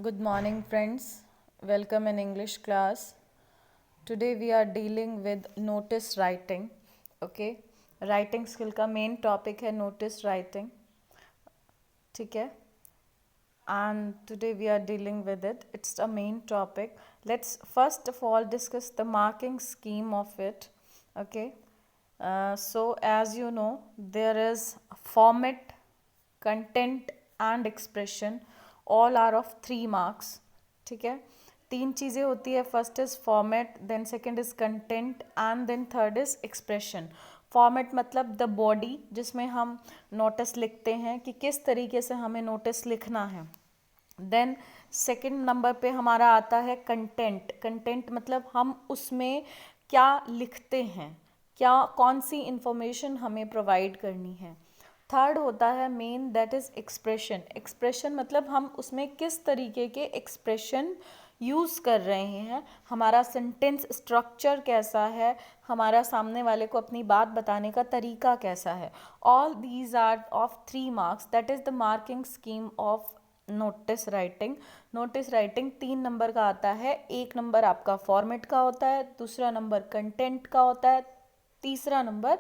Good morning, friends. Welcome in English class. Today we are dealing with notice writing. Okay, writing skill का main topic है notice writing. ठीक है, and today we are dealing with it. It's a main topic. Let's first of all discuss the marking scheme of it. Okay, so as you know, there is format, content and expression. All are of 3 marks. ठीक है, 3 चीज़ें होती है. First is format, then second is content and then third is expression. Format मतलब the body जिसमें हम notice लिखते हैं कि किस तरीके से हमें नोटिस लिखना है. देन सेकंड नंबर पे हमारा आता है कंटेंट. कंटेंट मतलब हम उसमें क्या लिखते हैं, क्या कौन सी इंफॉर्मेशन हमें प्रोवाइड करनी है. थर्ड होता है main, that is expression. Expression मतलब हम उसमें किस तरीके के एक्सप्रेशन यूज़ कर रहे हैं, हमारा सेंटेंस स्ट्रक्चर कैसा है, हमारा सामने वाले को अपनी बात बताने का तरीका कैसा है. All these are of 3 marks. That is the marking scheme of notice writing. Notice writing 3 number का आता है. 1 नंबर आपका फॉर्मेट का होता है, दूसरा नंबर कंटेंट का होता है, तीसरा नंबर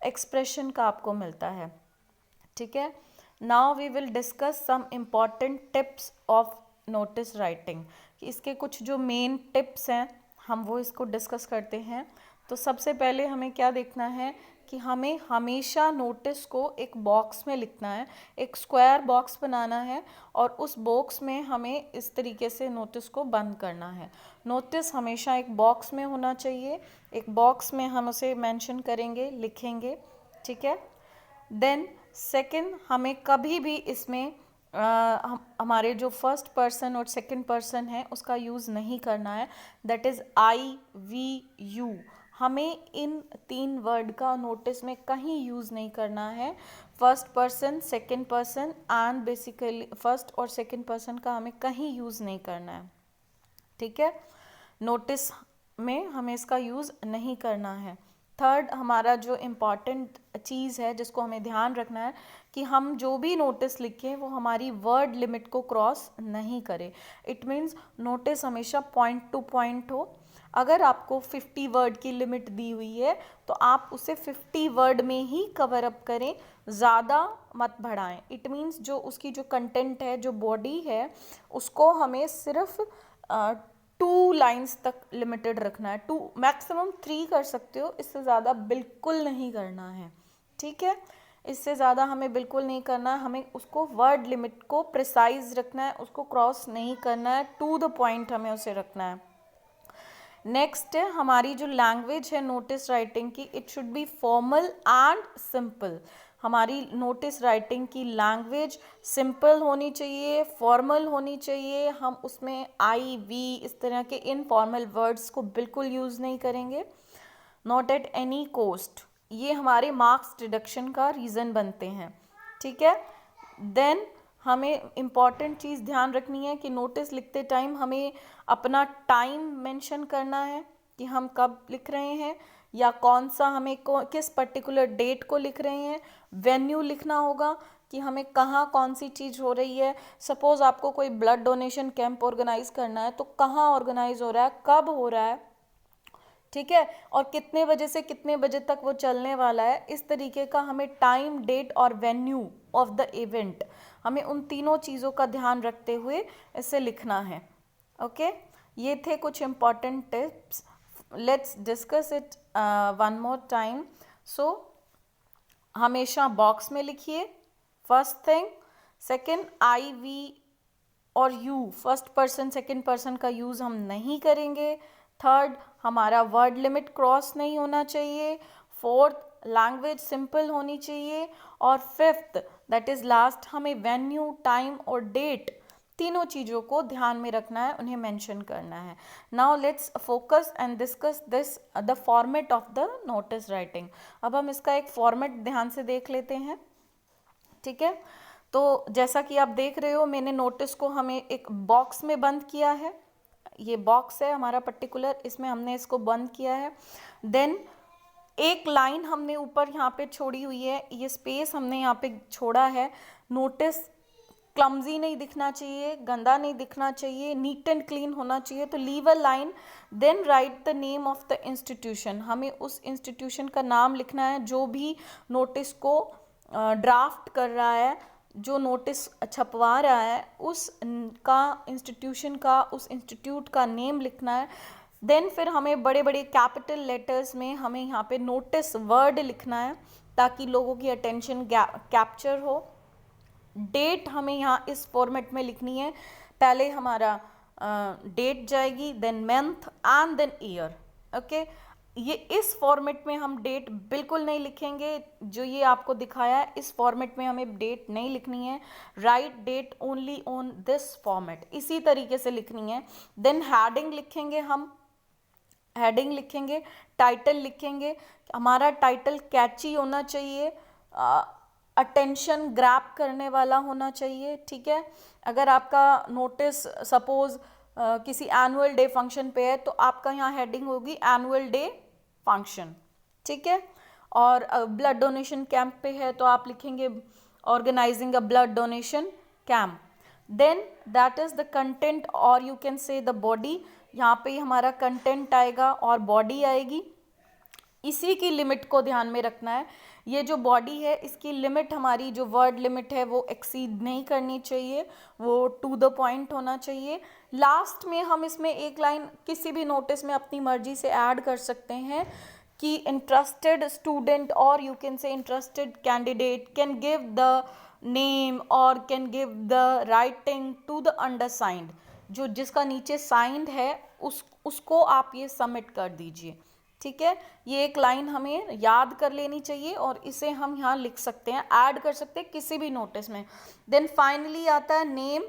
एक्सप्रेशन का आपको मिलता है. ठीक है, now we will discuss some important tips of notice writing. इसके कुछ जो मेन टिप्स हैं हम वो इसको डिस्कस करते हैं. तो सबसे पहले हमें क्या देखना है कि हमें हमेशा नोटिस को एक बॉक्स में लिखना है. एक स्क्वायर बॉक्स बनाना है और उस बॉक्स में हमें इस तरीके से नोटिस को बंद करना है. नोटिस हमेशा एक बॉक्स में होना चाहिए. एक बॉक्स में हम उसे मेंशन करेंगे, लिखेंगे. ठीक है, देन सेकंड, हमें कभी भी इसमें हमारे जो फर्स्ट पर्सन और सेकंड पर्सन है उसका यूज़ नहीं करना है. That is I, we, you. हमें इन 3 वर्ड का नोटिस में कहीं यूज़ नहीं करना है. First person, second person and basically first और सेकंड पर्सन का हमें कहीं यूज़ नहीं करना है. ठीक है, नोटिस में हमें इसका यूज़ नहीं करना है. थर्ड, हमारा जो इम्पॉर्टेंट चीज़ है जिसको हमें ध्यान रखना है कि हम जो भी नोटिस लिखें वो हमारी वर्ड लिमिट को क्रॉस नहीं करे. इट मीन्स नोटिस हमेशा पॉइंट टू पॉइंट हो. अगर आपको 50 वर्ड की लिमिट दी हुई है तो आप उसे 50 वर्ड में ही कवर अप करें, ज़्यादा मत बढ़ाएं. इट मीन्स जो उसकी जो कंटेंट है, जो बॉडी है, उसको हमें सिर्फ 2 लाइन्स तक लिमिटेड रखना है. 2 मैक्सिमम 3 कर सकते हो, इससे ज़्यादा बिल्कुल नहीं करना है. ठीक है, इससे ज़्यादा हमें बिल्कुल नहीं करना है. हमें उसको वर्ड लिमिट को प्रिसाइज रखना है, उसको क्रॉस नहीं करना है, टू द पॉइंट हमें उसे रखना है. नेक्स्ट है हमारी जो लैंग्वेज है नोटिस राइटिंग की, it should be formal and simple. हमारी नोटिस राइटिंग की लैंग्वेज सिंपल होनी चाहिए, फॉर्मल होनी चाहिए. हम उसमें आई, वी, इस तरह के इनफॉर्मल वर्ड्स को बिल्कुल यूज़ नहीं करेंगे. Not at any cost. ये हमारे मार्क्स डिडक्शन का रीज़न बनते हैं. ठीक है, देन हमें इम्पॉर्टेंट चीज़ ध्यान रखनी है कि नोटिस लिखते टाइम हमें अपना टाइम मेंशन करना है कि हम कब लिख रहे हैं या कौन सा हमें किस पर्टिकुलर डेट को लिख रहे हैं. वेन्यू लिखना होगा कि हमें कहाँ कौन सी चीज़ हो रही है. सपोज़ आपको कोई ब्लड डोनेशन कैंप ऑर्गेनाइज करना है तो कहाँ ऑर्गेनाइज हो रहा है, कब हो रहा है. ठीक है, और कितने बजे से कितने बजे तक वो चलने वाला है. इस तरीके का हमें टाइम, डेट और वेन्यू ऑफ द इवेंट, हमें उन तीनों चीज़ों का ध्यान रखते हुए इसे लिखना है. ओके, ये थे कुछ important tips. Let's discuss it one more time. So हमेशा बॉक्स में लिखिए, first thing. Second, I, we और you, first person second person का यूज़ हम नहीं करेंगे. थर्ड, हमारा वर्ड लिमिट क्रॉस नहीं होना चाहिए. फोर्थ, लैंग्वेज सिंपल होनी चाहिए. और फिफ्थ, दैट इज़ लास्ट, हमें वेन्यू, टाइम और डेट, तीनों चीज़ों को ध्यान में रखना है, उन्हें मेंशन करना है. Now let's focus and discuss this the format of the notice writing. अब हम इसका एक फॉर्मेट ध्यान से देख लेते हैं. ठीक है, तो जैसा कि आप देख रहे हो, मैंने नोटिस को हमें एक बॉक्स में बंद किया है. ये बॉक्स है हमारा पर्टिकुलर, इसमें हमने इसको बंद किया है. देन एक लाइन हमने ऊपर यहाँ पे छोड़ी हुई है, ये स्पेस हमने यहाँ पे छोड़ा है. नोटिस क्लमजी नहीं दिखना चाहिए, गंदा नहीं दिखना चाहिए, नीट एंड क्लीन होना चाहिए. तो leave a line, then write the name of the institution. हमें उस इंस्टीट्यूशन का नाम लिखना है जो भी नोटिस को ड्राफ्ट कर रहा है, जो नोटिस छपवा रहा है, उस का इंस्टीट्यूशन का, उस इंस्टीट्यूट का नेम लिखना है. देन फिर हमें बड़े बड़े कैपिटल लेटर्स में हमें यहाँ पे नोटिस वर्ड लिखना है ताकि लोगों की अटेंशन कैप्चर हो. डेट हमें यहाँ इस फॉर्मेट में लिखनी है. पहले हमारा डेट जाएगी, then month and then year. Okay, ये इस फॉर्मेट में हम डेट बिल्कुल नहीं लिखेंगे. जो ये आपको दिखाया है इस फॉर्मेट में हमें डेट नहीं लिखनी है. Write date only on this format, इसी तरीके से लिखनी है. देन हेडिंग लिखेंगे, हम हेडिंग लिखेंगे, टाइटल लिखेंगे. हमारा टाइटल कैची होना चाहिए, अटेंशन ग्रैब करने वाला होना चाहिए. ठीक है, अगर आपका नोटिस सपोज किसी एनुअल डे फंक्शन पे है तो आपका यहाँ हेडिंग होगी एनुअल डे फंक्शन. ठीक है, और ब्लड डोनेशन कैंप पे है तो आप लिखेंगे organising a blood donation camp. Then that is the content, और you can say the body. यहाँ पे हमारा कंटेंट आएगा और बॉडी आएगी. इसी की लिमिट को ध्यान में रखना है. ये जो बॉडी है इसकी लिमिट, हमारी जो वर्ड लिमिट है वो एक्सीड नहीं करनी चाहिए, वो टू द पॉइंट होना चाहिए. लास्ट में हम इसमें एक लाइन किसी भी नोटिस में अपनी मर्जी से ऐड कर सकते हैं कि इंटरेस्टेड स्टूडेंट, और you can say interested candidate can give the name और can give the writing to the undersigned. जो जिसका नीचे साइंड है उसको आप ये सबमिट कर दीजिए. ठीक है, ये एक लाइन हमें याद कर लेनी चाहिए और इसे हम यहाँ लिख सकते हैं, ऐड कर सकते हैं किसी भी नोटिस में. देन फाइनली आता है नेम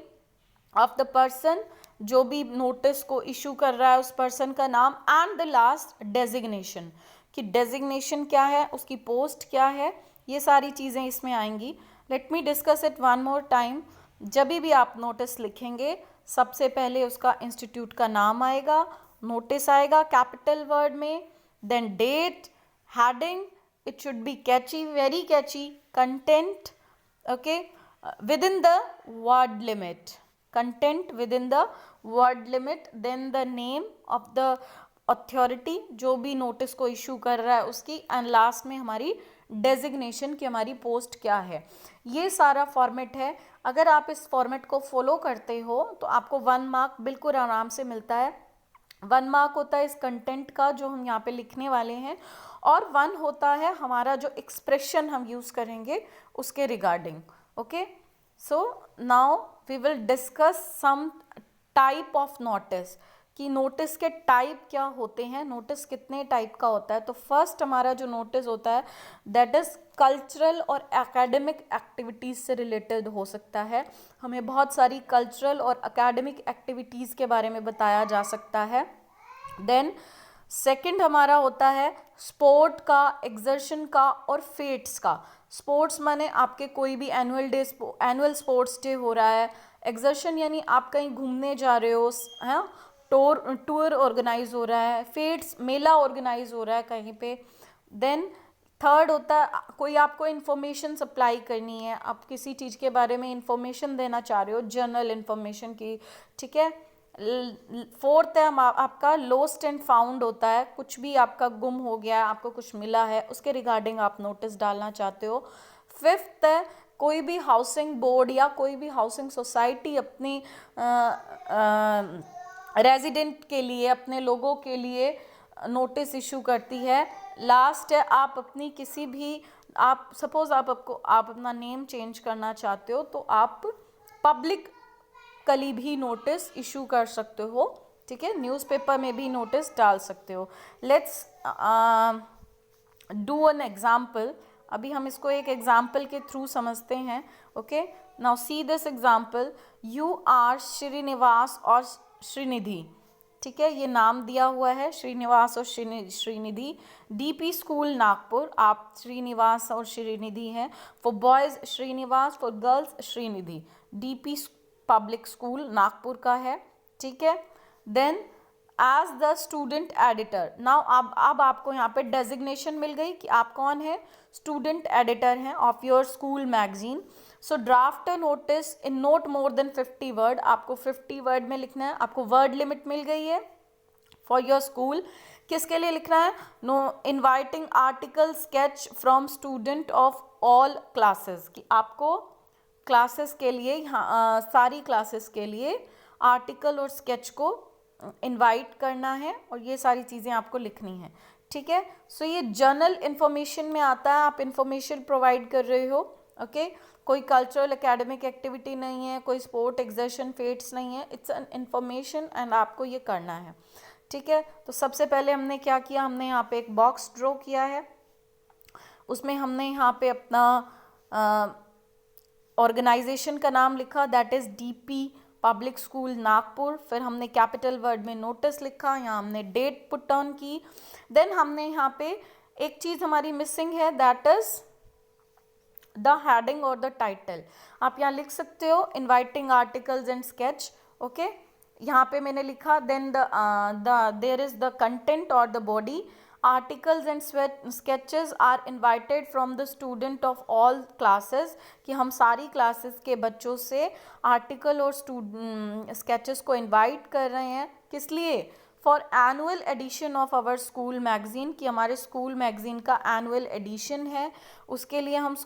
ऑफ द पर्सन, जो भी नोटिस को इशू कर रहा है उस पर्सन का नाम. एंड द लास्ट डेजिग्नेशन, कि डेजिग्नेशन क्या है, उसकी पोस्ट क्या है, ये सारी चीज़ें इसमें आएंगी. Let me discuss it one more time. जब भी आप नोटिस लिखेंगे सबसे पहले उसका इंस्टीट्यूट का नाम आएगा, नोटिस आएगा कैपिटल वर्ड में, then date, heading, it should be catchy, very catchy, content, okay, within the word limit, content within the word limit, then the name of the authority जो भी नोटिस को issue कर रहा है उसकी, and last में हमारी डेजिग्नेशन की हमारी पोस्ट क्या है. ये सारा फॉर्मेट है. अगर आप इस फॉर्मेट को फॉलो करते हो तो आपको 1 मार्क बिल्कुल आराम से मिलता है. 1 मार्क होता है इस कंटेंट का जो हम यहाँ पे लिखने वाले हैं, और 1 होता है हमारा जो एक्सप्रेशन हम यूज़ करेंगे उसके regarding. Okay, so now we will discuss some type of notice, कि नोटिस के टाइप क्या होते हैं, नोटिस कितने टाइप का होता है. तो फर्स्ट हमारा जो नोटिस होता है दैट इज़ कल्चरल और एकेडमिक एक्टिविटीज़ से रिलेटेड हो सकता है. हमें बहुत सारी कल्चरल और एकेडमिक एक्टिविटीज़ के बारे में बताया जा सकता है. देन सेकंड हमारा होता है स्पोर्ट का, एग्जर्शन का और फेट्स का. स्पोर्ट्स माने आपके कोई भी एनुअल स्पोर्ट्स डे हो रहा है. एग्जर्शन यानी आप कहीं घूमने जा रहे हो, है, टूर ऑर्गेनाइज हो रहा है. फेट्स मेला ऑर्गेनाइज हो रहा है कहीं पे. देन थर्ड होता है कोई आपको इन्फॉर्मेशन सप्लाई करनी है, आप किसी चीज़ के बारे में इन्फॉर्मेशन देना चाह रहे हो, जनरल इन्फॉर्मेशन की. ठीक है. फोर्थ है आपका लोस्ट एंड फाउंड होता है, कुछ भी आपका गुम हो गया है, आपको कुछ मिला है, उसके रिगार्डिंग आप नोटिस डालना चाहते हो. फिफ्थ है कोई भी हाउसिंग बोर्ड या कोई भी हाउसिंग सोसाइटी अपनी रेजिडेंट के लिए, अपने लोगों के लिए नोटिस इशू करती है. लास्ट है आप अपनी किसी भी, आप सपोज आप अपना नेम चेंज करना चाहते हो तो आप पब्लिक कली भी नोटिस इशू कर सकते हो. ठीक है, न्यूज़पेपर में भी नोटिस डाल सकते हो. Let's do an example. अभी हम इसको एक एग्जाम्पल के थ्रू समझते हैं. Okay, now see this example. You are Srinivas और श्रीनिधि. ठीक है, ये नाम दिया हुआ है श्रीनिवास और श्रीनिधि. डीपी स्कूल नागपुर, आप श्रीनिवास और श्रीनिधि हैं. For boys Srinivas, for girls Srinidhi. DP public school Nagpur का है. ठीक है. Then as the student editor, now अब आपको यहाँ पे डेजिग्नेशन मिल गई कि आप कौन है, स्टूडेंट एडिटर हैं of your school magazine. So draft a notice in note more than 50 word, आपको 50 वर्ड में लिखना है, आपको वर्ड लिमिट मिल गई है फॉर योर स्कूल। किसके लिए लिखना है? No inviting article sketch from student of all classes, कि आपको क्लासेस के लिए यहाँ सारी क्लासेस के लिए आर्टिकल और स्केच को इनवाइट करना है और ये सारी चीज़ें आपको लिखनी है, ठीक है। सो ये जनरल इंफॉर्मेशन में आता है, आप इंफॉर्मेशन प्रोवाइड कर रहे हो, ओके। कोई कल्चरल एकेडमिक एक्टिविटी नहीं है, कोई स्पोर्ट एग्जर्शन फेट्स नहीं है, इट्स एन इंफॉर्मेशन एंड आपको ये करना है, ठीक है। तो सबसे पहले हमने क्या किया, हमने यहाँ पे एक बॉक्स ड्रॉ किया है, उसमें हमने यहाँ पे अपना ऑर्गेनाइजेशन का नाम लिखा, that is DP public school Nagpur. फिर हमने कैपिटल वर्ड में नोटिस लिखा, यहाँ हमने डेट पुट ऑन की। देन हमने यहाँ पे एक चीज़ हमारी मिसिंग है, दैट इज़ द हेडिंग और द टाइटल। आप यहाँ लिख सकते हो inviting articles and sketch, okay. यहाँ पे मैंने लिखा then there is the content और the body, articles and sketches are invited from the student of all classes, कि हम सारी क्लासेस के बच्चों से आर्टिकल और स्केचेस को इन्वाइट कर रहे हैं। किस लिए? For annual edition of our school magazine, कि हमारे स्कूल मैगजीन का एनुअल एडिशन है, उसके लिए हम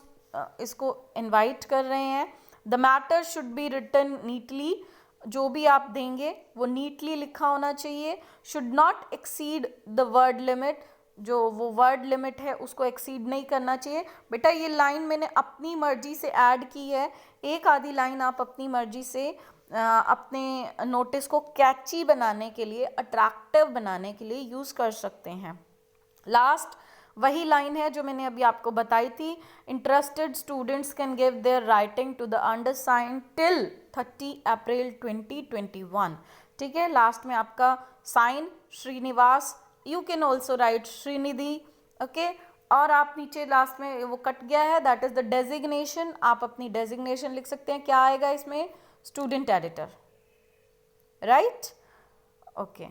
इसको इनवाइट कर रहे हैं। The matter should be written neatly, जो भी आप देंगे वो नीटली लिखा होना चाहिए। Should not exceed the word limit, जो वो वर्ड लिमिट है उसको एक्सीड नहीं करना चाहिए। बेटा ये लाइन मैंने अपनी मर्जी से ऐड की है, एक आधी लाइन आप अपनी मर्जी से अपने नोटिस को कैची बनाने के लिए, अट्रैक्टिव बनाने के लिए यूज़ कर सकते हैं। लास्ट वही लाइन है जो मैंने अभी आपको बताई थी, interested students can give their writing to the undersigned till 30 April 2021, ठीक है। लास्ट में आपका sign Srinivas, you can also write Srinidhi, okay. और आप नीचे लास्ट में वो कट गया है, दैट इज द डेजिग्नेशन, आप अपनी डेजिग्नेशन लिख सकते हैं। क्या आएगा इसमें? Student editor, right, okay.